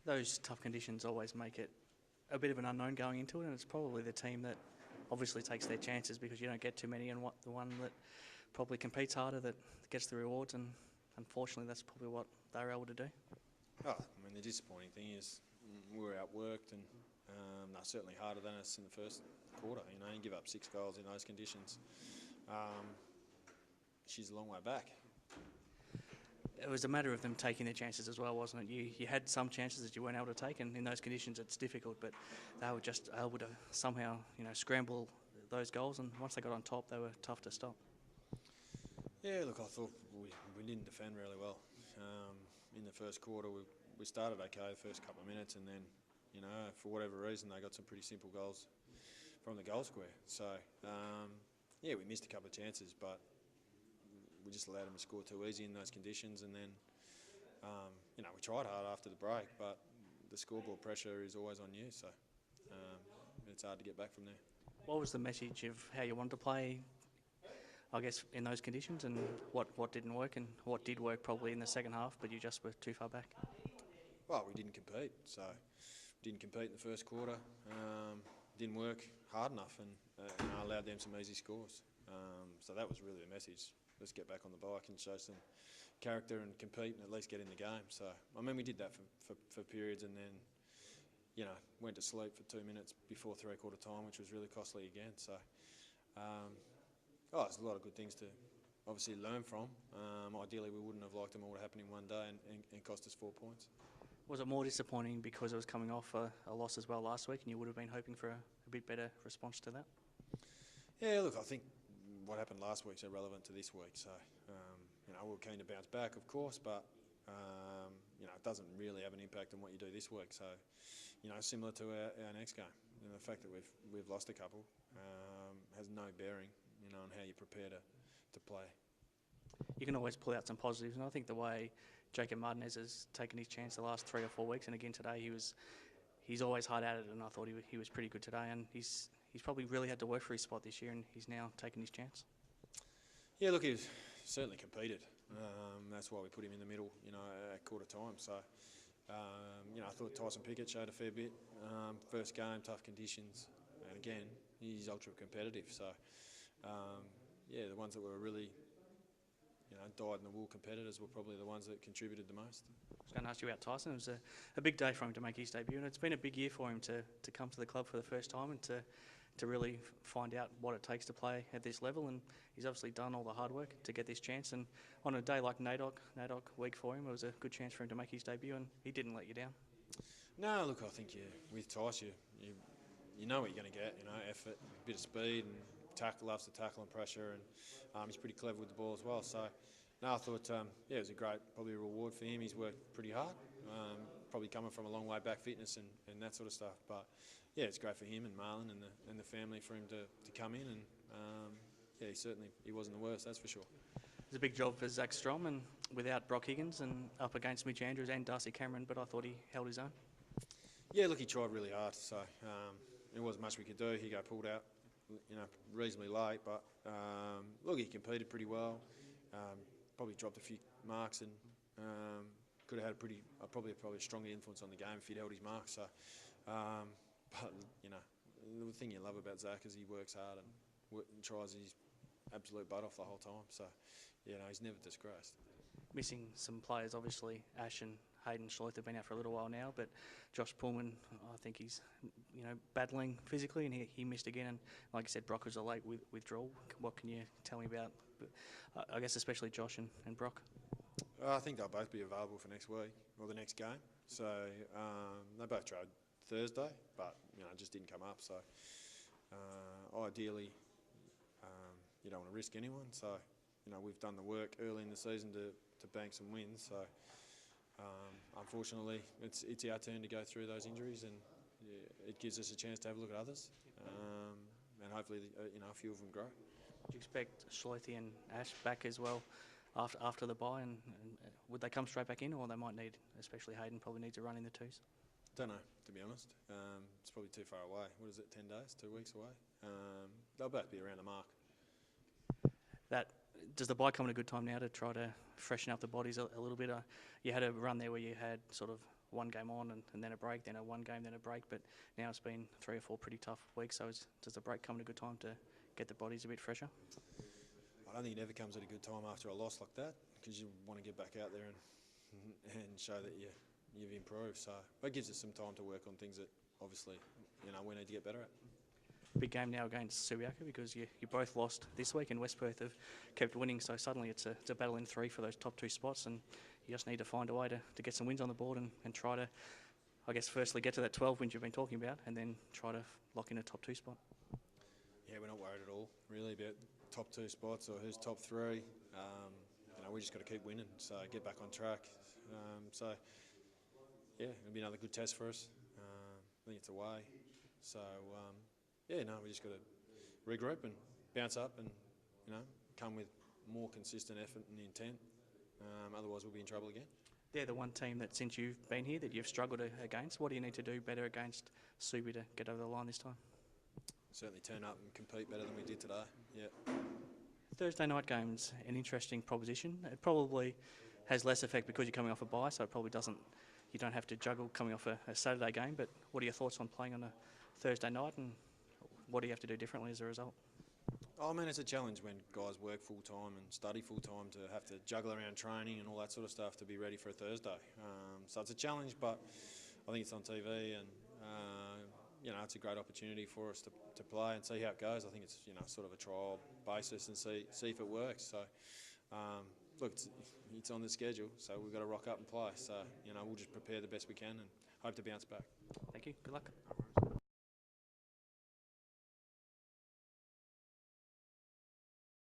Those tough conditions always make it a bit of an unknown going into it, and it's probably the team that obviously takes their chances because you don't get too many, and the one that probably competes harder that gets the rewards, and unfortunately that's probably what they were able to do. Oh, I mean, the disappointing thing is we were outworked, and they're certainly harder than us in the first quarter. You know, you give up 6 goals in those conditions. She's a long way back. It was a matter of them taking their chances as well, wasn't it? You had some chances that you weren't able to take, and in those conditions it's difficult, but they were just able to somehow, scramble those goals, and once they got on top, they were tough to stop. Yeah, look, I thought we didn't defend really well. In the first quarter, we started okay the first couple of minutes, and then, for whatever reason, they got some pretty simple goals from the goal square. So, yeah, we missed a couple of chances, but we just allowed them to score too easy in those conditions, and then, we tried hard after the break, but the scoreboard pressure is always on you, so it's hard to get back from there. What was the message of how you wanted to play, I guess, in those conditions, and what didn't work, and what did work probably in the second half, but you just were too far back? Well, we didn't compete, so didn't compete in the first quarter, didn't work hard enough, and I allowed them some easy scores. So that was really the message. Let's get back on the bike and show some character and compete and at least get in the game. So, I mean, we did that for periods, and then, went to sleep for 2 minutes before three-quarter time, which was really costly again. So, there's a lot of good things to obviously learn from. Ideally, we wouldn't have liked them all to happen in one day and cost us 4 points. Was it more disappointing because it was coming off a loss as well last week, and you would have been hoping for a bit better response to that? Yeah, look, I think what happened last week's irrelevant to this week. So, we're keen to bounce back, of course, but, it doesn't really have an impact on what you do this week. So, similar to our next game, the fact that we've lost a couple has no bearing, on how you prepare to play. You can always pull out some positives, and I think the way Jacob Martinez has taken his chance the last 3 or 4 weeks, and again today he's always hard at it, and I thought he was pretty good today, and he's probably really had to work for his spot this year, and he's now taken his chance. Yeah, look, he's certainly competed. That's why we put him in the middle, at quarter time. So, I thought Tyson Pickett showed a fair bit. First game, tough conditions, and again, he's ultra competitive. So, the ones that were really, dyed-in-the-wool competitors were probably the ones that contributed the most. I was going to ask you about Tyson. It was a big day for him to make his debut, and it's been a big year for him to come to the club for the first time and to really find out what it takes to play at this level, and he's obviously done all the hard work to get this chance, and on a day like NAIDOC week for him, it was a good chance for him to make his debut, and he didn't let you down. No, look, I think with Tyson, you know what you're going to get, effort, a bit of speed, and loves to tackle and pressure, and he's pretty clever with the ball as well. So, no, I thought, it was probably a reward for him. He's worked pretty hard, probably coming from a long way back, fitness and that sort of stuff. But yeah, it's great for him and Marlon and the family for him to come in, and he wasn't the worst, that's for sure. It's a big job for Zach Strom, and without Brock Higgins and up against Mitch Andrews and Darcy Cameron, but I thought he held his own. Yeah, look, he tried really hard, so there wasn't much we could do. He got pulled out, reasonably late, but look, he competed pretty well. Probably dropped a few marks, and could have had probably a stronger influence on the game if he'd held his marks. So, but the thing you love about Zach is he works hard and tries his absolute butt off the whole time. So, he's never disgraced. Missing some players, obviously. Ash and Hayden Schleith have been out for a little while now, but Josh Pullman, I think he's battling physically, and he missed again. And like I said, Brock was a late withdrawal. What can you tell me about, I guess, especially Josh and Brock? I think they'll both be available for next week or the next game. So they both tried Thursday, but it just didn't come up. So ideally, you don't want to risk anyone. So we've done the work early in the season to bank some wins. So unfortunately, it's our turn to go through those injuries, and it gives us a chance to have a look at others, and hopefully a few of them grow. Do you expect Schleithy and Ash back as well after the bye, and would they come straight back in, or they might need, especially Hayden, probably needs a run in the twos? Don't know, to be honest. It's probably too far away. What is it, 10 days, 2 weeks away? They'll both be around the mark. Does the bye come at a good time now to try to freshen up the bodies a little bit? You had a run there where you had sort of one game on and then a break, then a one game, then a break. But now it's been 3 or 4 pretty tough weeks. So does the break come at a good time to get the bodies a bit fresher? I don't think it ever comes at a good time after a loss like that, because you want to get back out there and show that you've improved. So it gives us some time to work on things that obviously we need to get better at. Big game now against Subiaco, because you both lost this week and West Perth have kept winning, so suddenly it's a battle in 3 for those top 2 spots, and you just need to find a way to get some wins on the board and try to, I guess, firstly get to that 12 wins you've been talking about, and then try to lock in a top 2 spot. Yeah, we're not worried at all really about top 2 spots or who's top 3. We just got to keep winning, so get back on track. So yeah, it'll be another good test for us. I think it's away, so we just got to regroup and bounce up, and come with more consistent effort and intent. Otherwise, we'll be in trouble again. They're the one team that, since you've been here, that you've struggled against. What do you need to do better against Subi to get over the line this time? Certainly turn up and compete better than we did today. Yeah. Thursday night game's an interesting proposition. It probably has less effect because you're coming off a bye, so it probably doesn't. You don't have to juggle coming off a Saturday game. But what are your thoughts on playing on a Thursday night, and what do you have to do differently as a result? I mean, it's a challenge when guys work full time and study full time to have to juggle around training and all that sort of stuff to be ready for a Thursday. So it's a challenge, but I think it's on TV, and it's a great opportunity for us to play and see how it goes. I think it's sort of a trial basis and see if it works. So look, it's on the schedule, so we've got to rock up and play. So we'll just prepare the best we can and hope to bounce back. Thank you. Good luck.